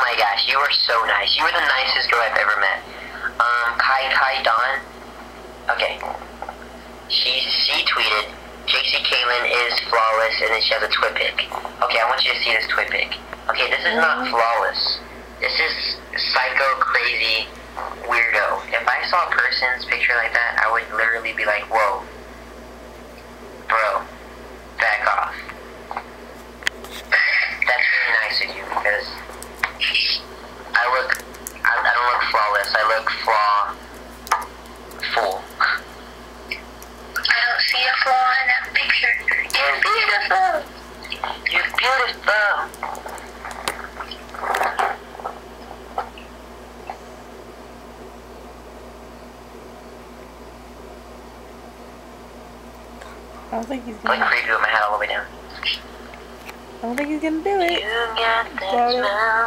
my gosh, you were so nice. You were the nicest girl I've ever met. Kai Dawn. Okay. She tweeted, JC Caitlin is flawless, and then she has a twit pic. Okay, I want you to see this twit pic. Okay, this is not flawless. This is psycho, crazy, weirdo. If I saw a person's picture like that, I would literally be like, whoa. Bro, back off. That's really nice of you, because I don't look flawless, I look full. I don't see a flaw in that picture. You're beautiful. You're beautiful. I don't think he's gonna. Like preview of my head all the way down. I don't think he's gonna do it. You got that smile